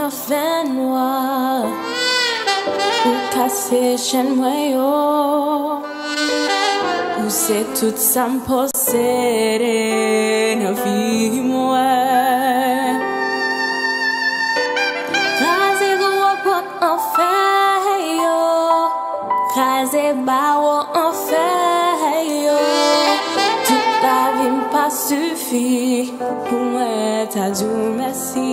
la fin noire pour casser chaîne moyo. Où c'est tout ça me possède dans vie moi. Crasé gros pot en fait yo, crasé bao en fait yo. Toute la vie m'a suffi pour moi t'as dit merci.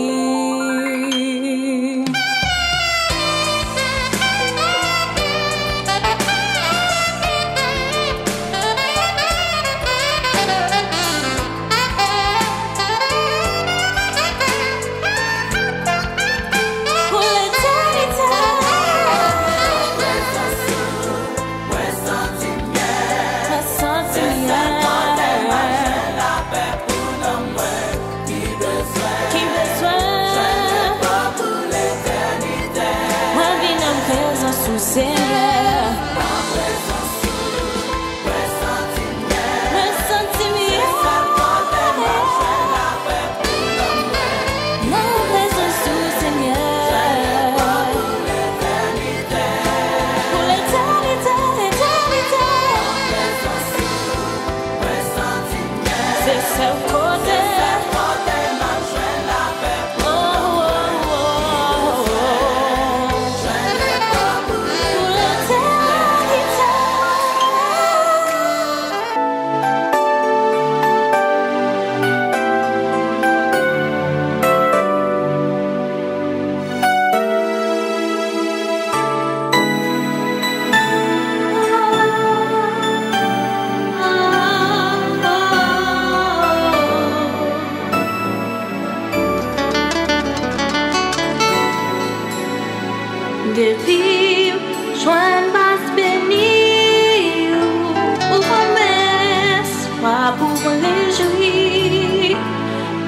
Depuis, joindre basse bénie, ou promesse, pas pour me réjouir.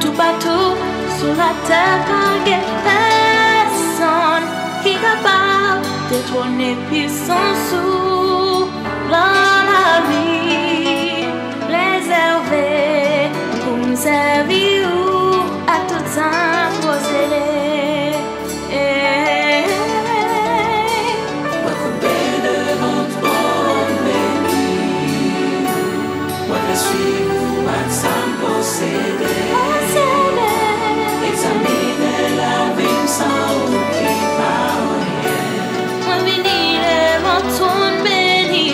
Tout bateau sur la terre, par personne qui est capable de trôner puissance sous dans la vie, réservé pour me servir à tout temps posséder. Examiner la vie sans aucune parole. Moi venir devant ton béni,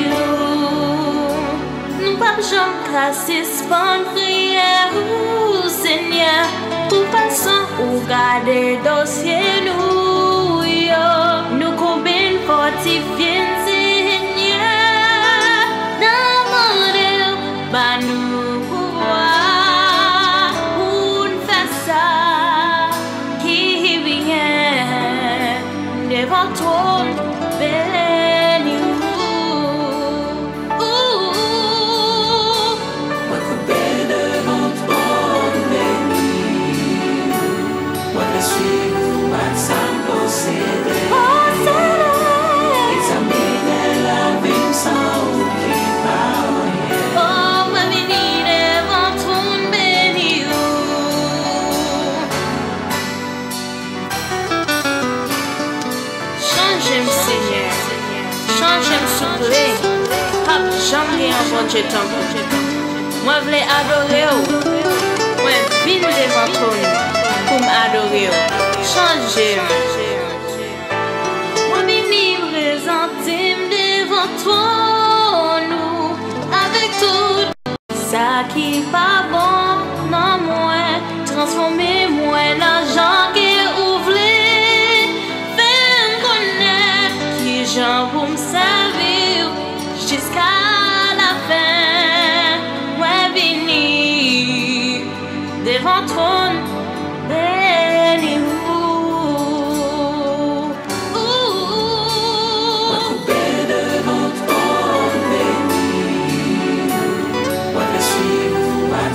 nous pas jamais casser suspendre prière, Seigneur, pour façon ou garder dossier nous, nous combien fortifier, Seigneur, dans mon Dieu, bah nous. Devant ton béni, moi couper devant ton béni, moi te suivre, moi sans posséder. Examiner la vie sans aucune parole. oh, moi venir devant ton béni. Change-moi, Seigneur, change-moi, s'il te plaît. Pas jamais en bon Dieu temps. Moi, je veux adorer. Moi, je viens devant toi pour m'adorer. Change-moi. Moi, je viens présenter devant toi, nous, avec tout ça qui n'est pas bon, non, moi, transformez-moi en l'argent qui est ouvert. Jean pour me servir jusqu'à la fin. Moi venir devant ton béni. Moi couper devant ton béni, moi te suivre, moi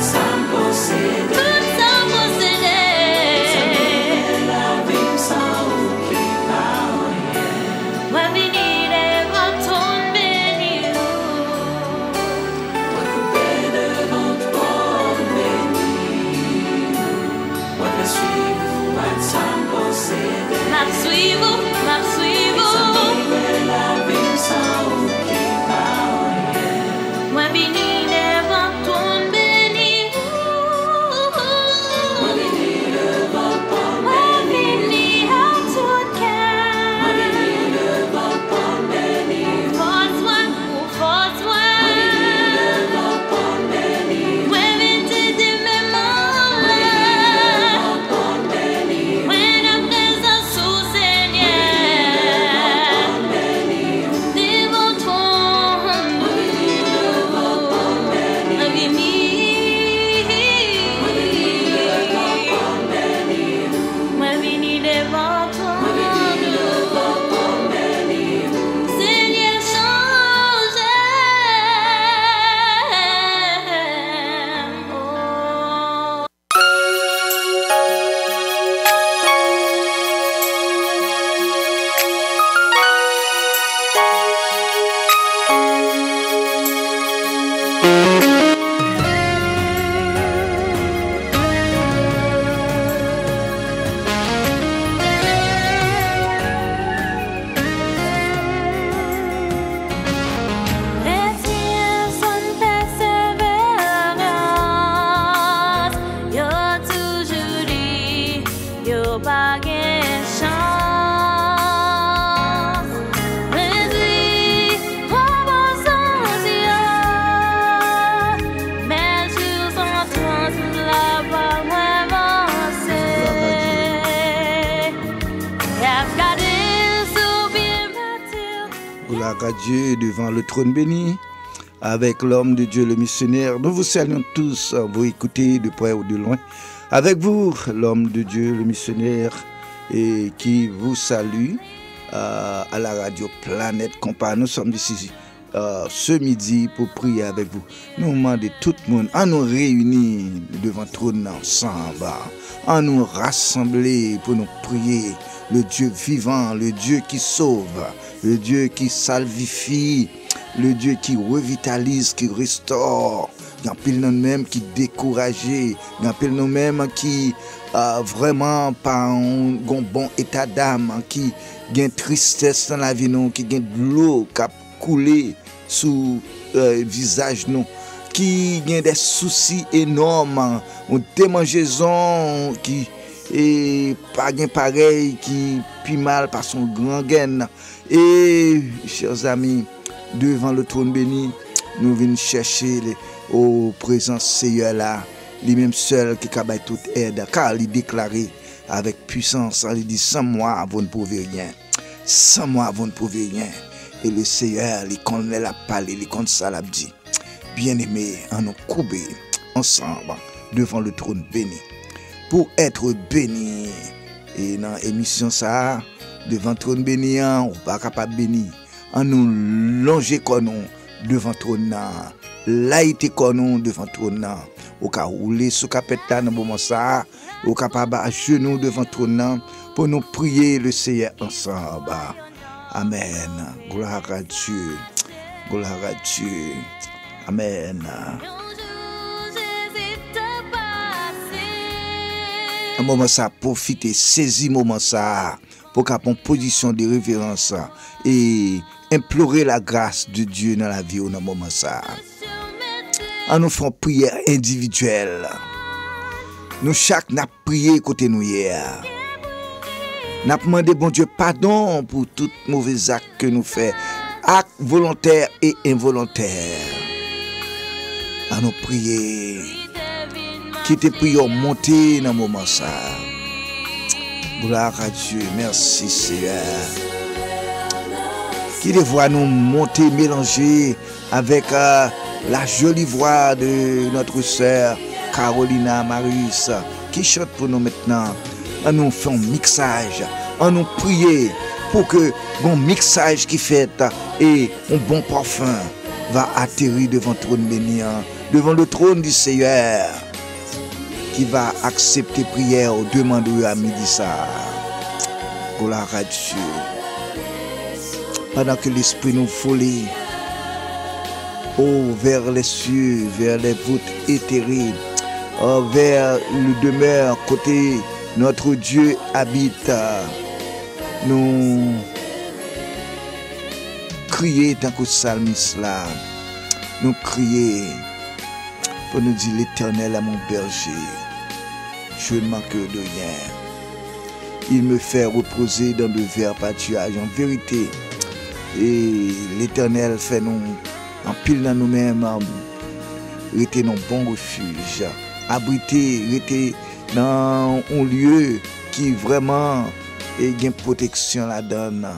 à Dieu devant le trône béni. Avec l'homme de Dieu, le missionnaire, nous vous saluons tous, vous écoutez de près ou de loin. Avec vous, l'homme de Dieu, le missionnaire, et qui vous salue à la radio Planète Compas. Nous sommes ici ce midi pour prier avec vous. Nous demandons tout le monde à nous réunir devant le trône ensemble, à nous rassembler pour nous prier. Le Dieu vivant, le Dieu qui sauve, le Dieu qui salvifie, le Dieu qui revitalise, qui restaure. Il y a pile nous-mêmes qui découragé, il y a pile nous-mêmes qui vraiment pas un bon état d'âme, qui gagne tristesse dans la vie, nous, qui gagne de l'eau qui a coulé sous le visage, nous, qui gagne des soucis énormes, une démangeaison qui est pas gain pareil, qui puis mal par son grand gain. Et chers amis, devant le trône béni, nous venons chercher au présent Seigneur là, lui-même seul qui a toute aide, car il déclaré avec puissance, il dit sans moi vous ne pouvez rien, sans moi vous ne pouvez rien. Et le Seigneur, il connaît la parole, il connaît ça l'a dit. Bien-aimés, en nous couper ensemble devant le trône béni, pour être béni. Et dans l'émission ça, devant le trône béni, on pas capable béni. En nous longer comme nous devant le trône, là il était comme nous devant le trône, au cas rouler sous capette dans le moment ça, au capable à genoux devant le trône pour nous prier le Seigneur ensemble. Amen. Gloire à Dieu. Gloire à Dieu. Amen. Un moment ça, profitez, saisis moment ça pour qu'à une position de révérence et implorer la grâce de Dieu dans la vie au moment ça. En nous faisant prière individuelle. Nous chaque n'a prié côté nous hier. N'a demandé bon Dieu pardon pour tout mauvais acte que nous faisons, actes volontaires et involontaires. À nous prier. Qui te prions monter dans le moment ça. Gloire à Dieu, merci Seigneur. Qui les voit nous monter, mélanger avec la jolie voix de notre sœur Carolina Marius, qui chante pour nous maintenant. On nous fait un mixage, on nous prier pour que bon mixage qui fait et un bon parfum va atterrir devant le trône béni, devant le trône du Seigneur, qui va accepter prière aux demandes à midi ça. Gloire à Dieu. Pendant que l'esprit nous folie, vers les cieux, vers les voûtes éthérées, vers le demeure côté notre Dieu habite. Nous crier tant que psalmiste là. Nous crier pour nous dire l'Éternel est mon berger. Je ne manque de rien. Il me fait reposer dans de verts pâturages. En vérité, et l'Éternel fait nous en pile dans nous-mêmes, rester dans bon refuge, abriter, rester dans un lieu qui vraiment est une protection là-dedans.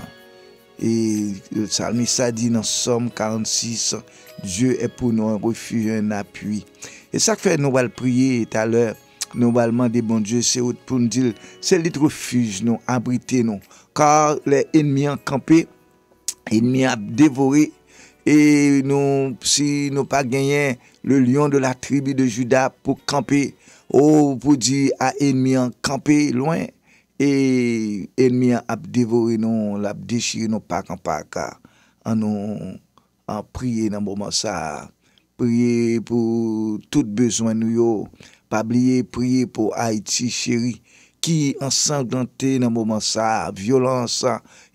Et le psalmiste a dit dans Somme 46, Dieu est pour nous un refuge, un appui. Et ça fait nous allons prier tout à l'heure, nous allons demander bon Dieu, c'est pour nous dire, c'est le refuge, nous abriter nous, car les ennemis ont campé, les ennemis ont dévoré, et nous, si nous pas gagné le lion de la tribu de Juda pour camper, pour dire à ennemi en camper loin, et ennemi a dévoré nous, l'a déchiré nous pas en pas, en nous en prier dans le moment ça, prier pour tout besoin nous, pas oublier prier pour Haïti chéri, qui ensanglanté dans le moment ça, violence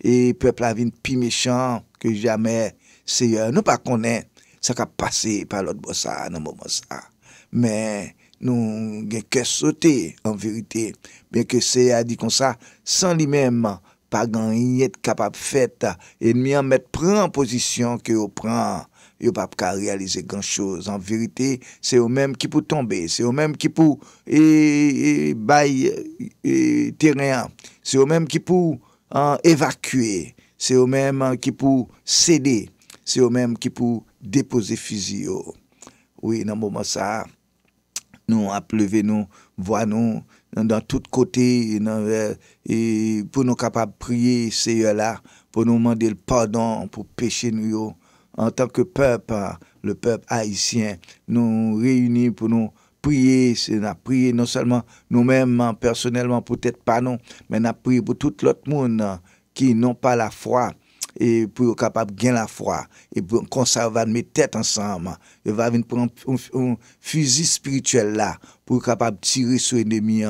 et peuple a vu plus méchant que jamais. Seigneur, nous pas connaît ça qui a passé par l'autre bout ça dans le moment ça, mais nous avons que sauter en vérité, bien que Seigneur a dit comme ça, sans lui-même pas gagner capable fait, ennemi en mettre prend en position que au prend, il pas réaliser grand chose. En vérité, c'est eux même qui pour tomber, c'est eux même qui pour bail terrain, c'est eux même qui pour évacuer. c'est eux-mêmes qui pour céder, c'est eux-mêmes qui pour déposer fusil. Oui, dans le moment ça, nous a levé nous, voix nous dans tous côtés, et pour nous capables de prier, Seigneur là, pour nous demander le pardon pour pécher nous. En tant que peuple, le peuple haïtien, nous réunis pour nous prier, c'est n'a prié non seulement nous-mêmes personnellement, peut-être pas non, mais n'a prié pour tout l'autre monde qui n'ont pas la foi et pour être capable de gagner la foi et pour qu'on va mettre tête ensemble, il va venir prendre un fusil spirituel là pour être capable de tirer sur l'ennemi,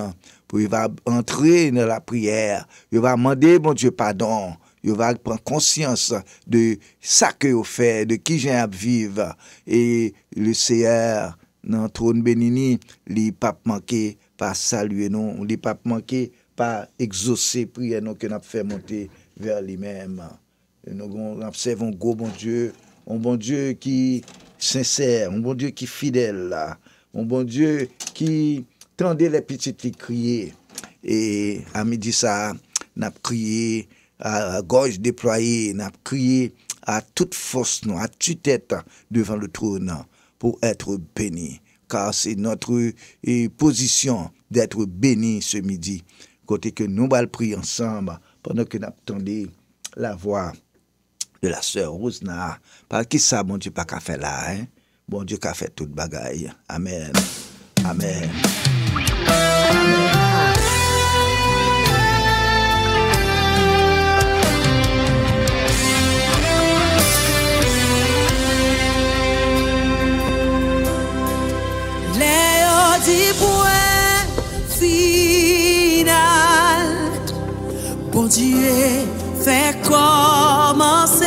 pour il va entrer dans la prière, il va demander mon Dieu pardon. Il va prendre conscience de ça que vous faites, de qui j'ai à vivre. Et le Seigneur, dans le trône béni, il pas manqué par saluer nous, il pas manqué par exaucer prière nous que nous avons fait monter vers lui-même. Nous observons un bon Dieu, un bon Dieu qui est sincère, un bon Dieu qui est fidèle, un bon Dieu qui tendait les petites qui criaient. Et à midi ça, nous avons crié à gorge déployée, n'a crié à toute force, à toute tête devant le trône pour être béni. Car c'est notre position d'être béni ce midi. Côté que nous allons prier ensemble pendant que nous attendons la voix de la sœur Rosna. Parce que ça, bon Dieu, pas qu'à faire là. Hein? Bon Dieu, qu'à faire toute bagaille. Amen. Amen. Amen. Di point final, bon Dieu fait commencer.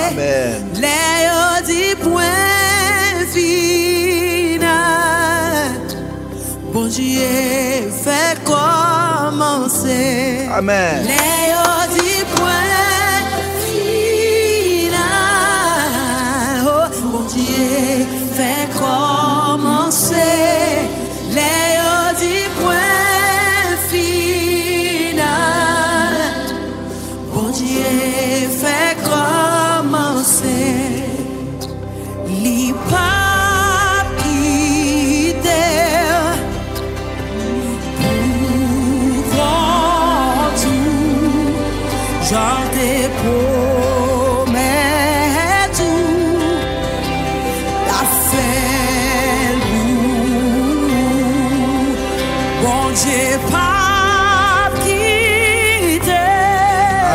Amen. Les di point final, bon Dieu fait commencer. Amen. Les di point final, oh, bon Dieu fait commencer.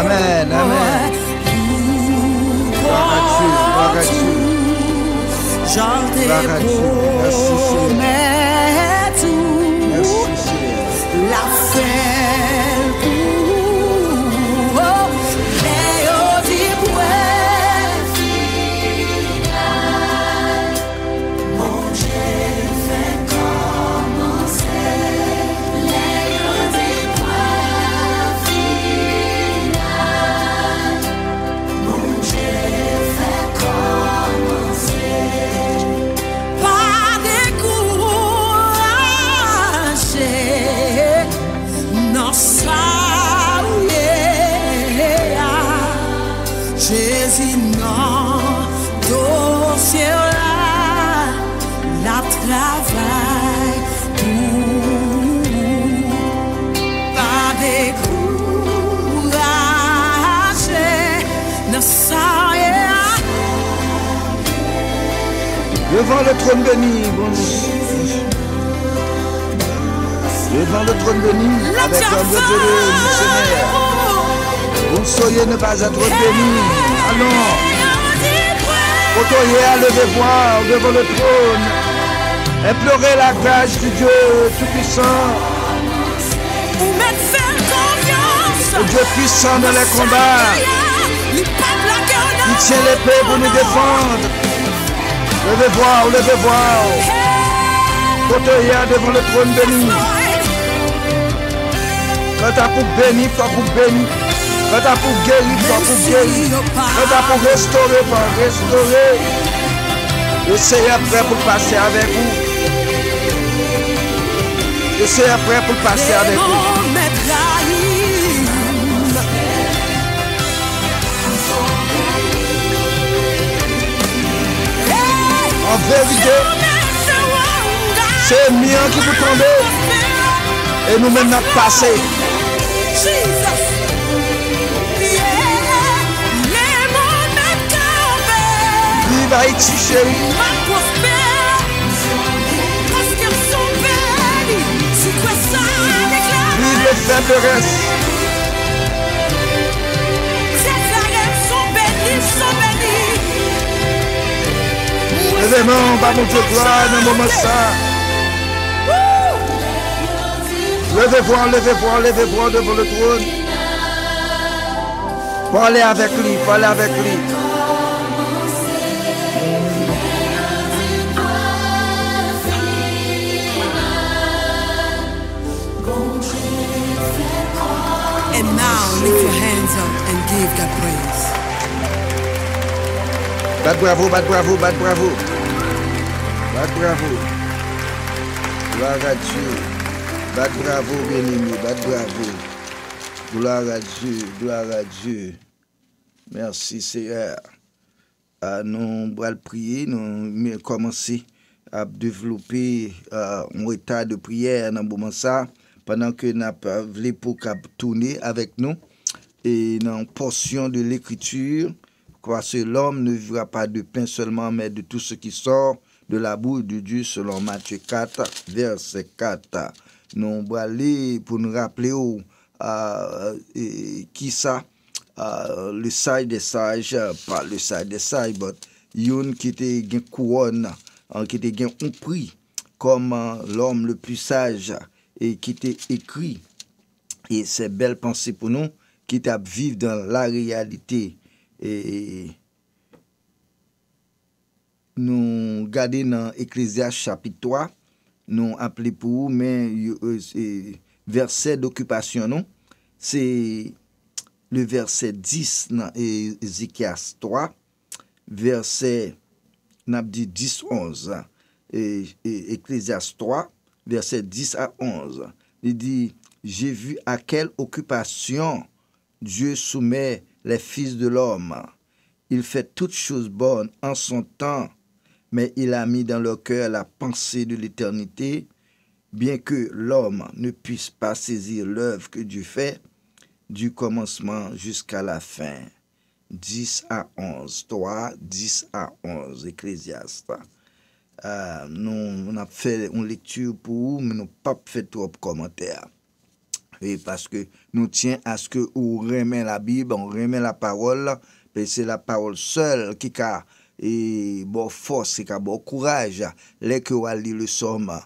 Amen, amen. J'en te promets tout, la fête pour les autres final. Mon Dieu fait commencer les autres final. Mon Dieu fait commencer. Jésus non, dossier là, la travail pour pas décourager, ne s'arrête. Devant le trône béni, bon Dieu. Devant le trône béni, avec un Dieu missionnaire. Vous ne soyez ne pas être bénis. Allons. Côtoyez à lever voir devant le trône. Implorez la grâce du Dieu Tout-Puissant. Le Dieu puissant dans les combats. Il tient l'épée pour nous défendre. Levez voir, levez voir. Côtoyez devant le trône béni. Quand t'as pour bénir, toi pour bénir. Quand t'as pour guérir, toi pour guérir. Quand t'as pour restaurer, toi restaurer. Le Seigneur est prêt pour passer avec vous. Le Seigneur est prêt pour passer avec vous. En vérité, c'est mien qui vous tomber. Et nous maintenant passer. Vive Haïti, chérie. Vive les faiblesses. Levez-moi, va mon Dieu, gloire dans le moment ça. Levez-vous devant le trône. Parlez avec lui, parlez avec lui. And now lift your hands up and give God praise. Bat bravo, bat bravo, bat bravo. Bat bravo. Gloire à Dieu. Bat bravo, bien-aimé, bat bravo. Gloire à Dieu, gloire à Dieu. Merci Seigneur. Nous allons prier, nous commencer à développer un état de prière dans le moment ça, pendant que nous avons pour tourner avec nous et dans une portion de l'écriture, parce que l'homme ne vivra pas de pain seulement, mais de tout ce qui sort de la bouche de Dieu, selon Matthieu 4, verset 4. Nous allons aller pour nous rappeler qui ça, le sage des sages, pas le sage des sages, mais yon qui était une couronne, qui était un prix comme l'homme le plus sage et qui était écrit. Et c'est belle pensée pour nous qui t'a vivre dans la réalité. Et nous regardons dans Ecclésiaste chapitre 3, nous appelons pour vous, mais verset d'occupation, non? C'est le verset 10 dans Ézéchias 3, verset, n'a dit 10-11, et Ecclésiaste 3, verset 10 à 11. Il dit, j'ai vu à quelle occupation Dieu soumet les fils de l'homme. Il fait toutes choses bonnes en son temps, mais il a mis dans leur cœur la pensée de l'éternité, bien que l'homme ne puisse pas saisir l'œuvre que Dieu fait, du commencement jusqu'à la fin. 10 à 11. 3, 10 à 11. Ecclésiaste. Nous avons fait une lecture pour vous, mais nous n'avons pas fait trop de commentaires. Et parce que nous tiens à ce que vous remet la Bible, on remet la parole, et c'est la parole seule qui a bon force, qui a bon courage. Les que vous lire le psaume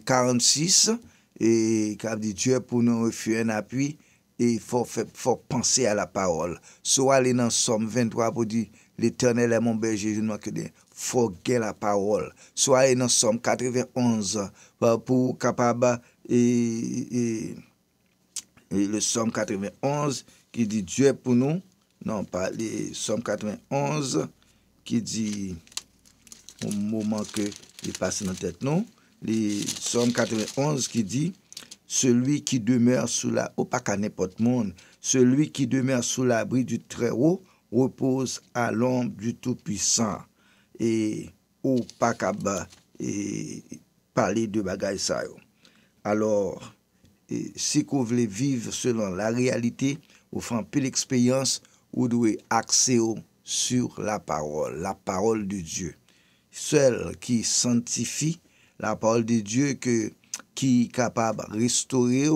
46, et qui a dit Dieu pour nous refuser un appui, et il faut penser à la parole. Soit aller dans le psaume 23 pour dire l'Éternel est mon berger, je ne manque de faut guérir la parole. Soit aller dans le psaume 91 pour capable et le psaume 91 qui dit Dieu pour nous. Non, pas le psaume 91 qui dit au moment que il passe dans la tête, non. Le psaume 91 qui dit celui qui demeure sous la pas qu'à n'importe monde, celui qui demeure sous l'abri du Très-Haut repose à l'ombre du Tout-Puissant. Et au pas qu'à parler de bagaille ça. Alors, si vous voulez vivre selon la réalité, vous faites un peu l'expérience, vous devez axer sur la parole de Dieu. Seul qui sanctifie la parole de Dieu qui est capable de restaurer,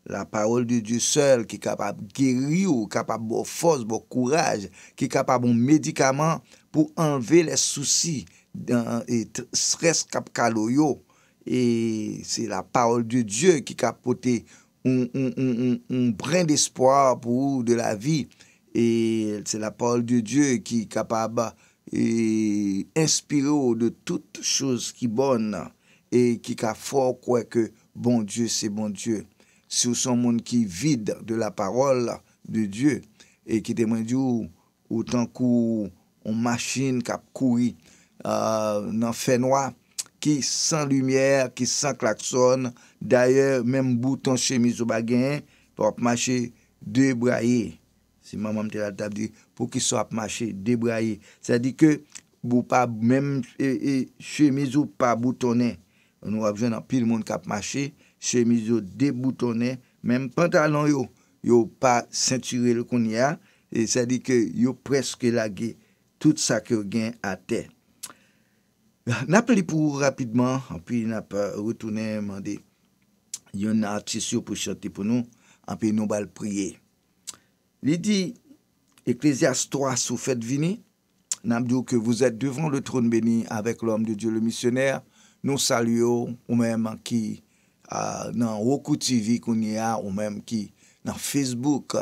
la parole de Dieu seul qui est capable de guérir, capable de force, de courage, qui est capable de médicaments pour enlever les soucis et stress cap caloyo. Et c'est la parole de Dieu qui a apporté un brin d'espoir pour vous de la vie. Et c'est la parole de Dieu qui est capable d'inspirer de toutes choses qui sont bonnes et qui a fort quoi que bon Dieu, c'est bon Dieu. Si vous êtes un monde qui est vide de la parole de Dieu et qui témoigne autant qu'une machine qui a couru dans fait noir, qui sans lumière, qui sans klaxon, d'ailleurs, même bouton chemise au baguin, pour marcher débraillé. Si maman me dit, pour qu'il soit marché débraillé. C'est-à-dire que ou pas même chemise ou pas boutonné. Nous avons besoin pile monde qui a marché, chemise ou déboutonné, même pantalon yo pas ceinturé le qu'on y a, et ça dit que yo presque lagué tout ça que gain à terre. N'a pris pour rapidement, puis n'a pas retourné demander yon artiste pour chanter pour nous, puis nous va prier. Il dit Ecclésiaste 3 sous faites venir, n'a dit que vous êtes devant le trône béni avec l'homme de Dieu le missionnaire. Nous saluons ou même qui dans Roku TV qu'on y a ou même qui dans Facebook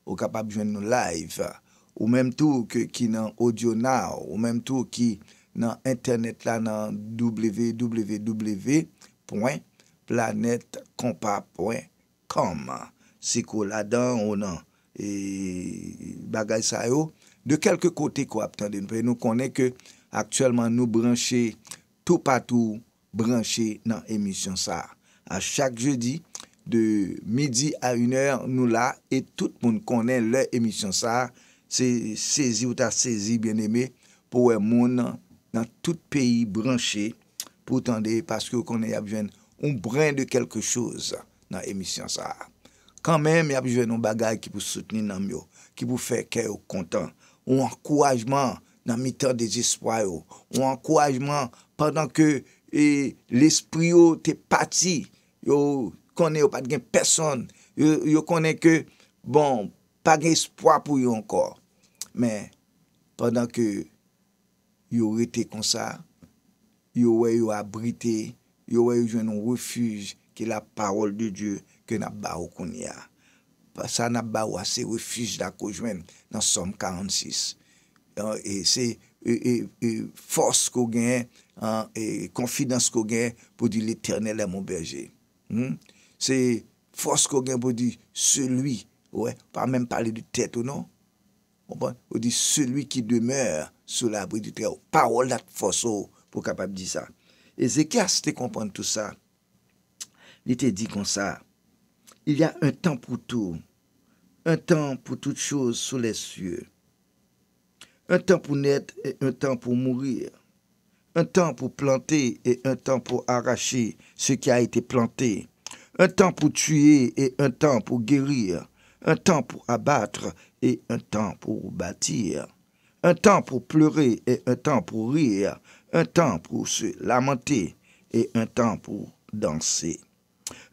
ou capable de joindre nous live ou même tout qui dans Audio Now ou même tout qui dans internet là dans www.planetcompa.com si qu'on là-dedans ou non et bagay ça yo de quelque côté qu'on attendez nous connaît que actuellement nous brancher tout partout branché dans émission ça à chaque jeudi de midi à 1h nous là et tout le monde connaît leur émission ça c'est saisi ou ta saisi bien aimé pour un monde dans tout pays branché pour tendre parce que qu'on a besoin un brin de quelque chose dans émission ça quand même il y a besoin d'un bagage qui pour soutenir dans yo qui pour faire cœur content un encouragement dans mi-temps désespoir un encouragement pendant que l'esprit yo t'es parti yo connaît pas de personne yo connaît que bon pas d'espoir pour yo encore mais pendant que yo été comme ça yo abrité yo joindre un refuge qui est la parole de Dieu que n'a ba ou konya ça n'a ba ou c'est refuge là qu'on joindre dans Somme 46 et c'est force qu'on gagne et confidence qu'on gagne pour dire l'Éternel est mon berger. C'est force qu'on gagne pour dire celui, ouais, pas même parler de tête ou non. On dit celui qui demeure sous l'abri du Très-Haut. Parole de force pour capable dire ça. Ézéchias te comprendre tout ça. Il te dit comme ça. Il y a un temps pour tout, un temps pour toutes choses sous les cieux. Un temps pour naître et un temps pour mourir. Un temps pour planter et un temps pour arracher ce qui a été planté. Un temps pour tuer et un temps pour guérir. Un temps pour abattre et un temps pour bâtir. Un temps pour pleurer et un temps pour rire. Un temps pour se lamenter et un temps pour danser.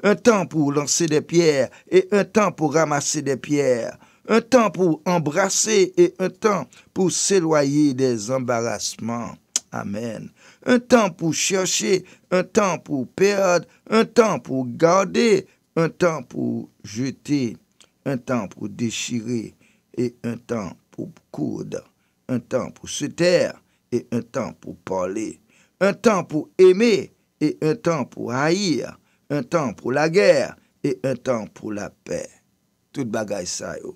Un temps pour lancer des pierres et un temps pour ramasser des pierres. Un temps pour embrasser et un temps pour s'éloigner des embarrassements. Amen. Un temps pour chercher, un temps pour perdre, un temps pour garder, un temps pour jeter, un temps pour déchirer et un temps pour coudre, un temps pour se taire et un temps pour parler, un temps pour aimer et un temps pour haïr, un temps pour la guerre et un temps pour la paix. Tout bagaille ça yo.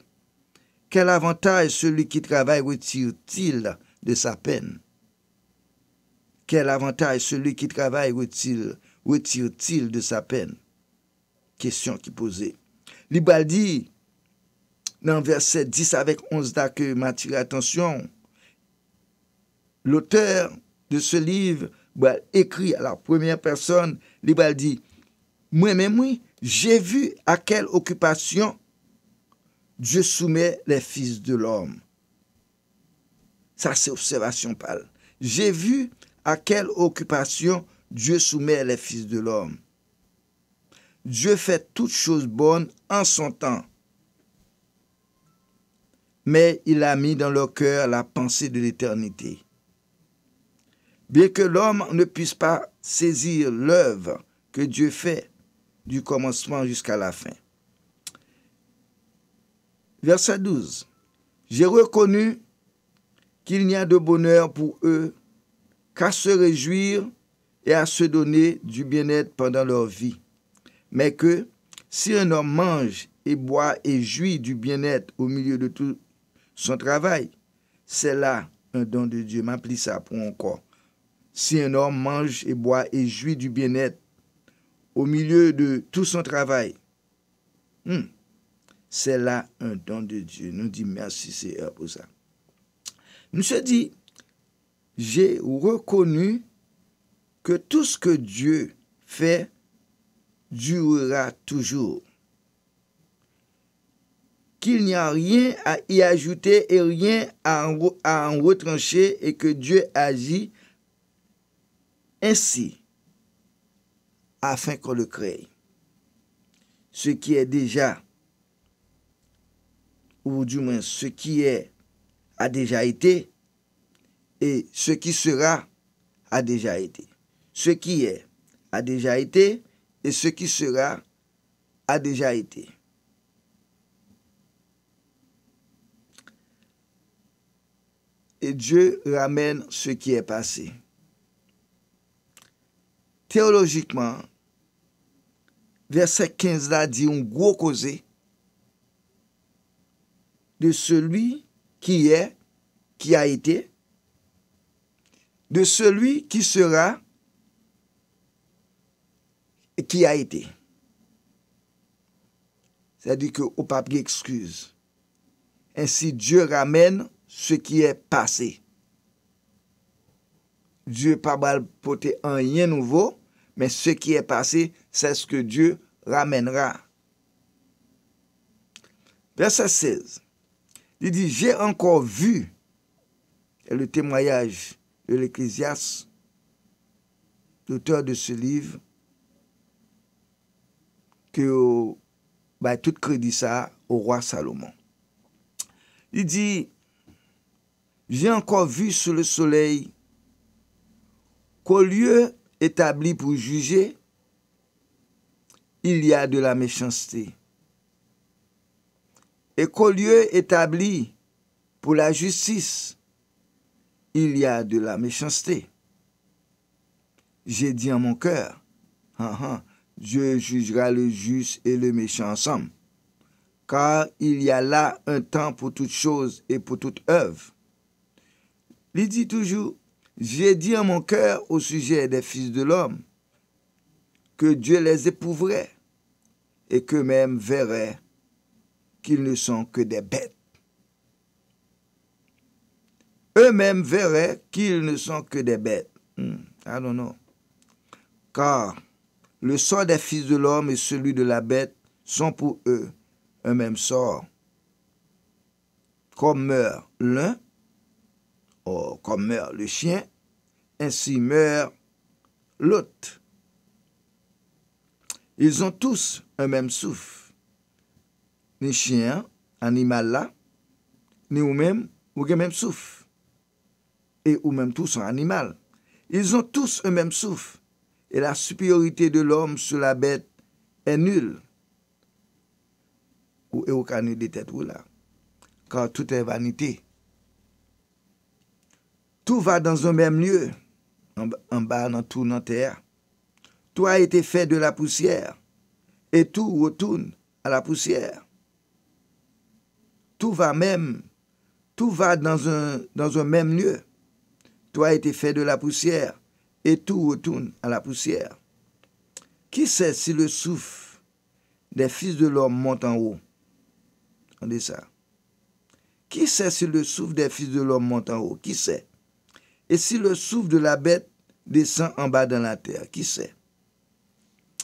Quel avantage celui qui travaille retire-t-il de sa peine? Quel avantage celui qui travaille retire-t-il de sa peine? Question qui posée. L'Ible dit, dans verset 10 avec 11 là que m'attire attention, l'auteur de ce livre écrit à la première personne, l'Ible dit, moi-même, oui, j'ai vu à quelle occupation Dieu soumet les fils de l'homme. Ça, c'est observation pâle. J'ai vu à quelle occupation Dieu soumet les fils de l'homme. Dieu fait toutes choses bonnes en son temps. Mais il a mis dans leur cœur la pensée de l'éternité. Bien que l'homme ne puisse pas saisir l'œuvre que Dieu fait du commencement jusqu'à la fin. Verset 12. J'ai reconnu qu'il n'y a de bonheur pour eux qu'à se réjouir et à se donner du bien-être pendant leur vie. Mais que si un homme mange et boit et jouit du bien-être au milieu de tout son travail, c'est là un don de Dieu. M'applie ça pour encore. Si un homme mange et boit et jouit du bien-être au milieu de tout son travail, c'est là un don de Dieu. Nous dit merci Seigneur pour ça. Monsieur dit, j'ai reconnu que tout ce que Dieu fait durera toujours. Qu'il n'y a rien à y ajouter et rien à en retrancher et que Dieu agit ainsi afin qu'on le crée. Ce qui est déjà, ou du moins ce qui est, a déjà été, et ce qui sera a déjà été. Ce qui est a déjà été, et ce qui sera a déjà été. Et Dieu ramène ce qui est passé. Théologiquement, verset 15 là dit un gros causé de celui qui est, qui a été, de celui qui sera et qui a été. C'est-à-dire qu'au pape excuse. Ainsi, Dieu ramène ce qui est passé. Dieu pas va porter un rien nouveau, mais ce qui est passé, c'est ce que Dieu ramènera. Verset 16. Il dit, j'ai encore vu, et le témoignage de l'Ecclésiaste, l'auteur de ce livre, que tout crédit ça au roi Salomon. Il dit, j'ai encore vu sous le soleil qu'au lieu établi pour juger, il y a de la méchanceté. Et qu'au lieu établi pour la justice, il y a de la méchanceté. J'ai dit en mon cœur, Dieu jugera le juste et le méchant ensemble, car il y a là un temps pour toute chose et pour toute œuvre. Il dit toujours, j'ai dit en mon cœur au sujet des fils de l'homme, que Dieu les éprouverait et qu'eux-mêmes verraient qu'ils ne sont que des bêtes. Eux-mêmes verraient qu'ils ne sont que des bêtes. I don't know. Car le sort des fils de l'homme et celui de la bête sont pour eux un même sort. Comme meurt l'un, ou comme meurt le chien, ainsi meurt l'autre. Ils ont tous un même souffle. Ni chien, animal là, ni ou-même, ou même souffle. Et ou-même tous un animal. Ils ont tous un même souffle. Et la supériorité de l'homme sur la bête est nulle. Ou aucun de tête ou là. Car tout est vanité. Tout va dans un même lieu, en bas, dans tout, dans terre. Tout a été fait de la poussière, et tout retourne à la poussière. Tout va dans un même lieu. Tout a été fait de la poussière, et tout retourne à la poussière. Qui sait si le souffle des fils de l'homme monte en haut? On dit ça. Qui sait si le souffle des fils de l'homme monte en haut? Qui sait? Et si le souffle de la bête descend en bas dans la terre? Qui sait?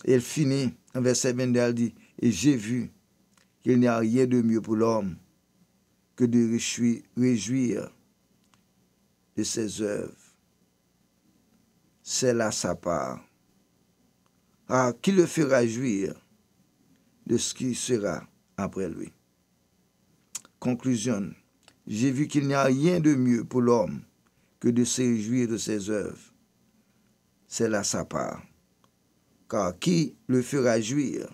Et elle finit, en verset 22, elle dit, et j'ai vu qu'il n'y a rien de mieux pour l'homme que de réjouir de ses œuvres. C'est là sa part. Ah, qui le fera jouir de ce qui sera après lui? Conclusion. J'ai vu qu'il n'y a rien de mieux pour l'homme que de se réjouir de ses œuvres. C'est là sa part. Car qui le fera jouir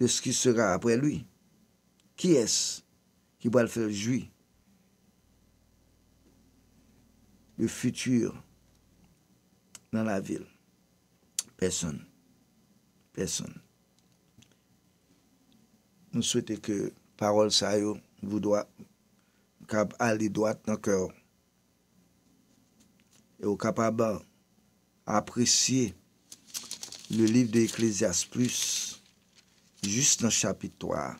de ce qui sera après lui? Qui est-ce qui va le faire jouir? Le futur dans la ville. Personne. Personne. Nous souhaitons que parole ça vous doit aller droit dans le cœur et vous capable apprécier le livre de l'Ecclésiaste plus juste dans le chapitre 3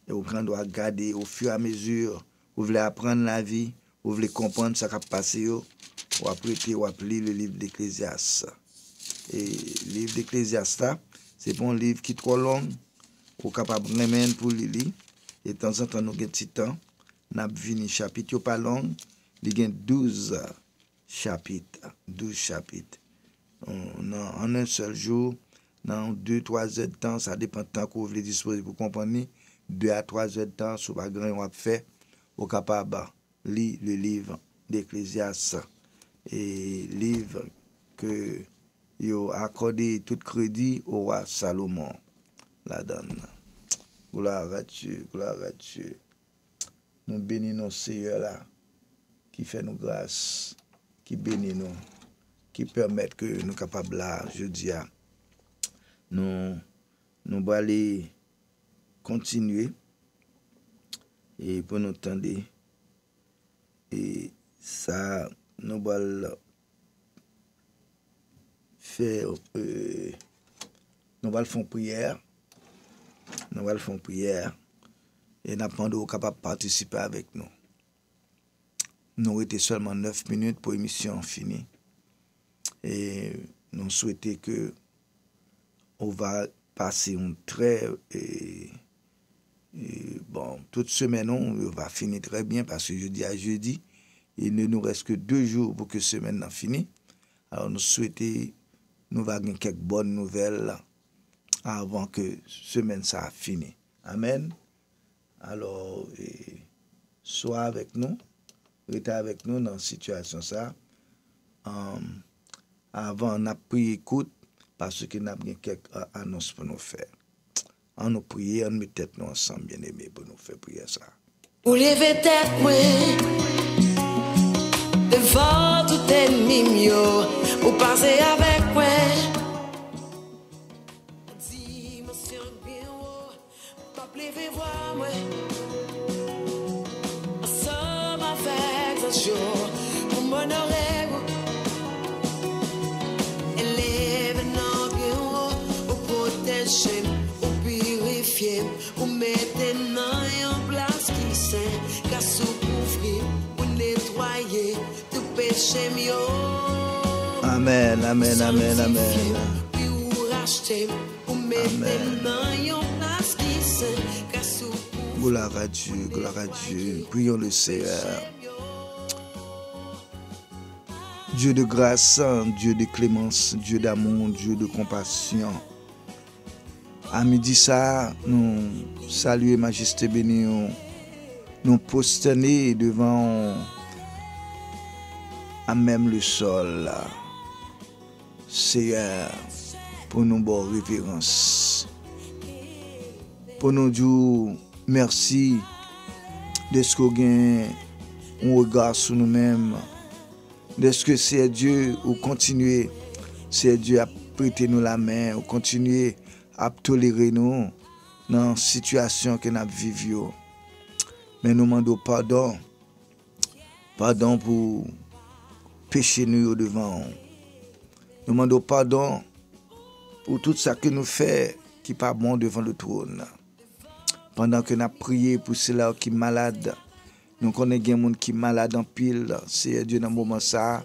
et vous doit garder au fur et à mesure vous voulez apprendre la vie vous voulez comprendre ce qui a passé, vous apprêtez ou lire le livre d'Ecclésiaste. Et le livre d'Ecclésiaste, c'est pas un livre qui est trop long, ou capable de remettre pour lire. Et de temps en temps, nous avons un petit temps, nous avons fini chapitre pas long, il y a 12 chapitres. 12 chapitres. En un seul jour, dans 2-3 heures de temps, ça dépend du temps que vous voulez disposer pour comprendre. 2 à 3 heures de temps, sur pas grand on fait, vous capable de lire le livre d'Ecclésiaste. Et livre que yo accordé tout crédit au roi Salomon. La donne. Gloire à Dieu, gloire à Dieu. Nous bénissons nos Seigneur là, qui fait nous grâce, qui bénit nous, qui permet que nous soyons capables là, je dis à nous allons aller continuer et pour nous tendre et ça nous allons faire nous allons faire prière. Nous allons faire prière et nous demandons aux capables de participer avec nous. Nous étions seulement 9 minutes pour l'émission finie. Et nous souhaitons que on va passer une très bon, toute semaine on va finir très bien parce que jeudi à jeudi, il ne nous reste que 2 jours pour que semaine finisse. Alors nous souhaitons nous va gagner quelques bonnes nouvelles avant que semaine ça finisse. Amen. Alors, sois avec nous, restez avec nous dans la situation ça. Avant, on a pris écoute parce que nous avons quelques annonces pour nous faire. On nous prie, on met tête nous ensemble, bien aimé, pour nous faire prier ça. Ou lever tête, moi, devant tout ennemi, ou passer avec moi. Pour m'honorer, élève nos bureaux, pour protéger, pour purifier, pour mettre en place qui sait, car sous couvrir, pour nettoyer tout péché mieux. Amen, amen, amen, amen. Pour racheter, pour mettre en place qui sait, car sous couvrir. Gloire à Dieu, gloire à Dieu. Prions le Seigneur. Dieu de grâce, Dieu de clémence, Dieu d'amour, Dieu de compassion. À midi ça, nous saluons Majesté bénie, nous prosterner devant à même le sol. Seigneur, pour nous bonne révérence. Pour nous dire merci de ce qu'on gagne un regard sur nous-mêmes. Est-ce que c'est Dieu ou continuer, c'est Dieu à prêter nous la main, ou continuer à tolérer nous dans la situation que nous vivons. Mais nous demandons pardon. Pardon pour pécher nous devant. Nous demandons pardon pour tout ça que nous faisons qui n'est pas bon devant le trône. Pendant que nous prions pour ceux qui sont malades, nous connaissons des gens qui sont malades en pile. C'est Dieu dans le moment ça.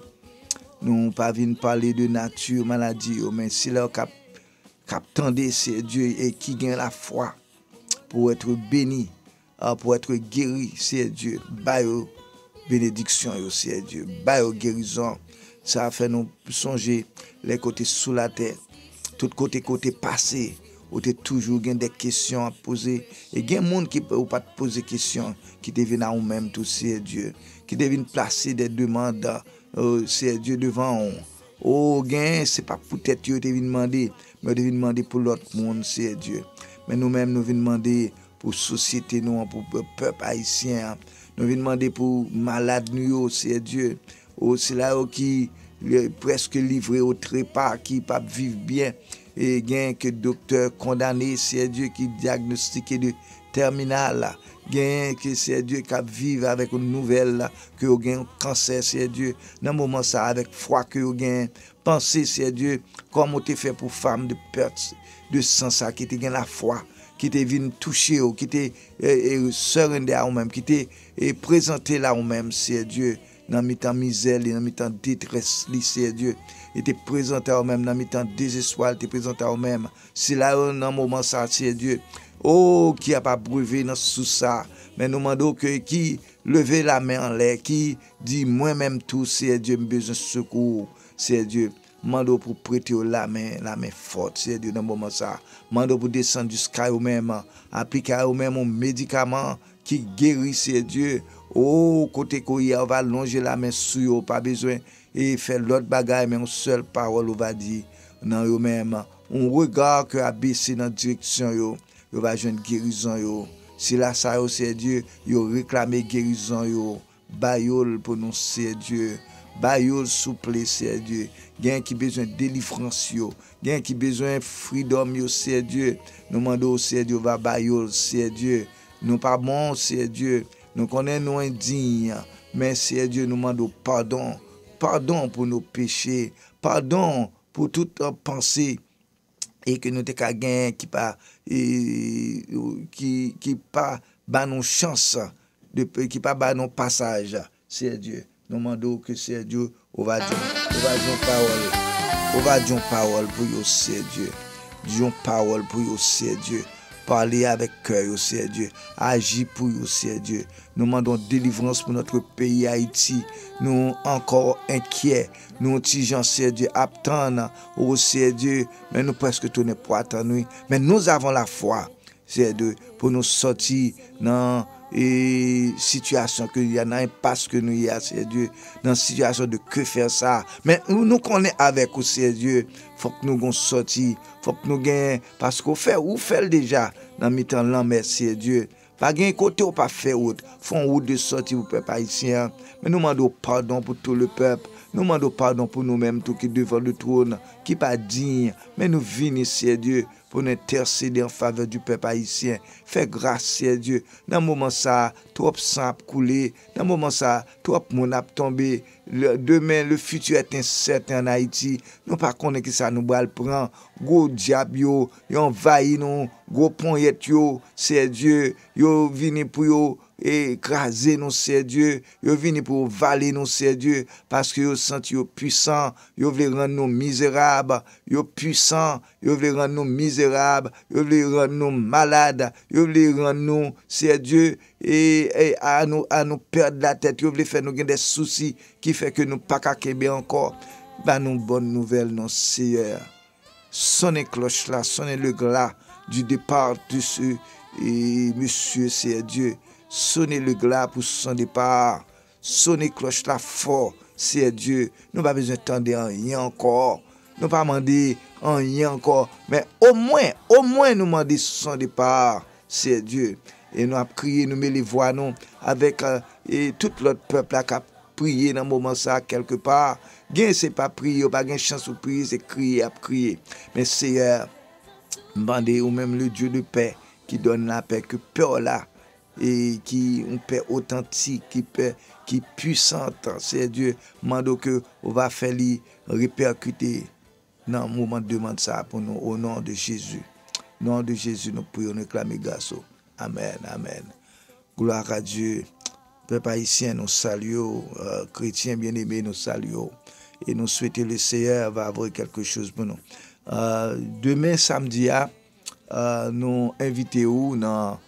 Nous ne pas venir parler de nature, maladie, mais si là, qu'attendez, c'est Dieu et qui gagne la foi pour être béni, pour être guéri, c'est Dieu. Bayo bénédiction, c'est Dieu. Bayo guérison. Ça a fait nous songer les côtés sous la terre, tout côté passé. Ou tu toujours des questions à poser. Et il y a des gens qui ne peuvent pas te poser des questions, qui deviennent à eux-mêmes, tout c'est Dieu. Qui deviennent placer des demandes, c'est Dieu devant eux. Oh, ce n'est pas peut-être que tu devais demander, mais tu devais demander pour l'autre monde, c'est Dieu. Mais nous-mêmes, nous devons demander pour la société, pour le peuple haïtien. Nous devons demander pour les malades, c'est Dieu. Oh, c'est là qui presque livré au trépas, qui ne peuvent pas vivre bien. Et gain que docteur condamné, c'est Dieu qui diagnostiqué de terminal. Gain que c'est Dieu qui vivre avec une nouvelle que vous gain cancer, c'est Dieu. Dans le moment ça avec foi que vous gain penser c'est Dieu comme on te fait pour femme de perte de sang ça qui te gain la foi qui te vient toucher, qui te surrender à vous-même, qui te présenter là vous-même, c'est Dieu, dans mi-temps misère, dans mi-temps détresse, c'est Dieu. Et te présenter à vous-même, dans mi-temps désespoir, te présenter à vous-même. C'est là, dans le moment, ça, c'est Dieu. Oh, qui a pas brevé dans sous ça. Mais nous demandons que qui levait la main en l'air, qui dit moi-même tout, c'est Dieu, j'ai besoin de secours, c'est Dieu. Mando pour prêter la main forte, c'est Dieu dans le moment ça. Mando pour descendre jusqu'à vous-même, appliquer à vous-même un médicament qui guérit, c'est Dieu. Oh, côté qu'on va longer la main sur vous, pas besoin et faire l'autre bagaille, mais une seule parole, on va dire, dans vous-même. Un regard que a baissé dans la direction, vous va joindre guérison, yo. Si là, ça, c'est Dieu, yo réclamer guérison, yo. Bayol pour nous, c'est Dieu. Bayol souple, c'est Dieu. Gen qui besoin de délivrance, yo. Gen qui besoin de freedom, yo, c'est Dieu. Nous demandons, c'est Dieu, va bayol, c'est Dieu. Nous pas bon, c'est Dieu. Nous connaissons nous indignes, mais c'est Dieu, nous demandons pardon. Pardon pour nos péchés. Pardon pour toute pensée. Et que nous te ka gen qui pas ba non chance de qui pas ba non passage, c'est Dieu. Nous demandons que c'est Dieu, on va dire parole pour yo, c'est Dieu. Disons parole pour yo, c'est Dieu. Parler avec cœur, c'est Dieu. Agir pour yo, c'est Dieu. Nous demandons délivrance pour notre pays Haïti. Nous encore inquiets. Nous tigeons, c'est Dieu. Attendons, oh c'est Dieu. Mais nous presque tout n'est pas attendre. Mais nous avons la foi, c'est Dieu, pour nous sortir dans situation que il y a, dans impasse que nous y a, c'est Dieu. Dans situation de que faire ça. Mais nous connaissons avec vous, c'est Dieu. Faut que nous sortir. Faut que nous gagnons. Parce qu'on fait, ou fait déjà dans mi-temps là, mais c'est Dieu. Pas gain côté ou pas faire autre. Font route de sortie pour peuple haïtien. Mais nous demandons pardon pour tout le peuple. Nous demandons pardon pour nous-mêmes, tout qui devant le trône, qui pas digne. Mais nous venons, c'est Dieu, pour nous intercéder en faveur du peuple haïtien. Fais grâce, c'est Dieu. Dans le moment ça, trop sang a coulé. Dans le moment ça, trop monde a tombé. Demain, le futur est incertain en Haïti. Nous pas connaître que ça nous va le prendre. Gros diable yo, envahi nous, gros ponyet yo, c'est Dieu. Yo vini pour yo écraser nous, c'est Dieu. Yo vini pour valer nous, c'est Dieu. Parce que yo senti yo puissant, yo veulent rendre nous misérables. Yo puissant, yo veulent rendre nous misérables. Yo veulent rendre nous malades. Yo veulent rendre nous, c'est Dieu. Et à nous perdre la tête. Yo veulent faire nous des soucis qui fait que nous pas kakebe encore. Bah nous bonne nouvelle, non, Seigneur. Sonnez cloche là, sonnez le glas du départ de ce monsieur, c'est Dieu. Sonnez le glas pour son départ. Sonnez cloche là fort, c'est Dieu. Nous pas besoin d'attendre rien encore. Nous pas demander rien encore. Mais au moins nous demander son départ, c'est Dieu. Et nous avons crié, nous mettons les voix nous avec tout l'autre peuple qui a prié dans le moment ça quelque part. Gain c'est pas prier, pas gain chance pour prier, c'est crier à prier. Mais Seigneur, demandez ou même le Dieu de paix qui donne la paix, que peur là et qui une paix authentique, qui puissante, c'est Dieu. Demandons que on va faire lui répercuter dans le moment de demande ça pour nous au nom de Jésus. Au nom de Jésus, nous prions, nous clamons grâce. Amen, amen. Gloire à Dieu. Peuple haïtien, nous saluons. Chrétiens bien-aimés, nous saluons. Et nous souhaitons le Seigneur va avoir quelque chose pour nous. Demain, samedi, nous invitons dans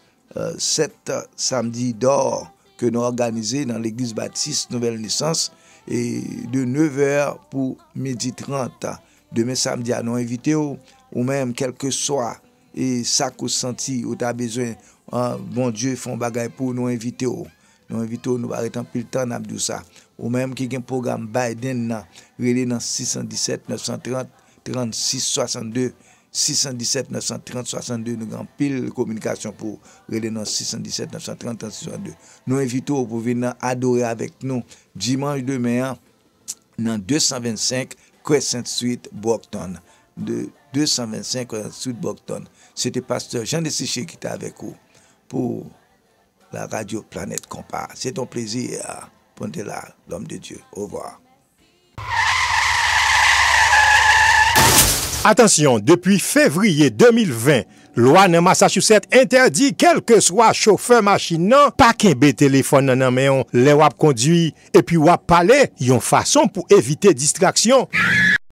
7 samedi d'or que nous organisons dans l'église baptiste Nouvelle Naissance et de 9h pour 12h30. Demain, samedi, nous invitons ou même quel que soit et ça qu'on senti ou t'as besoin bon Dieu font bagaille pour nous inviter. Nous invitons nous arrêtons plus le temps d'abdou ça. Ou même qui a un programme Biden relé dans 617 930 36 62 617 930 62 nous avons pile communication pour relé dans 617 930 36 62. Nous invitons pour venir adorer avec nous dimanche demain dans 225 Crescent Street Brockton. De 225 Crescent Street Brockton. C'était pasteur Jean de Siché qui était avec vous pour la radio Planète Compas. C'est un plaisir pour être là, l'homme de Dieu. Au revoir. Attention, depuis février 2020, loi dans Massachusetts interdit quel que soit chauffeur machine non pas kembe téléphone nan men les wap conduit et puis wap parler, yon façon pour éviter distraction.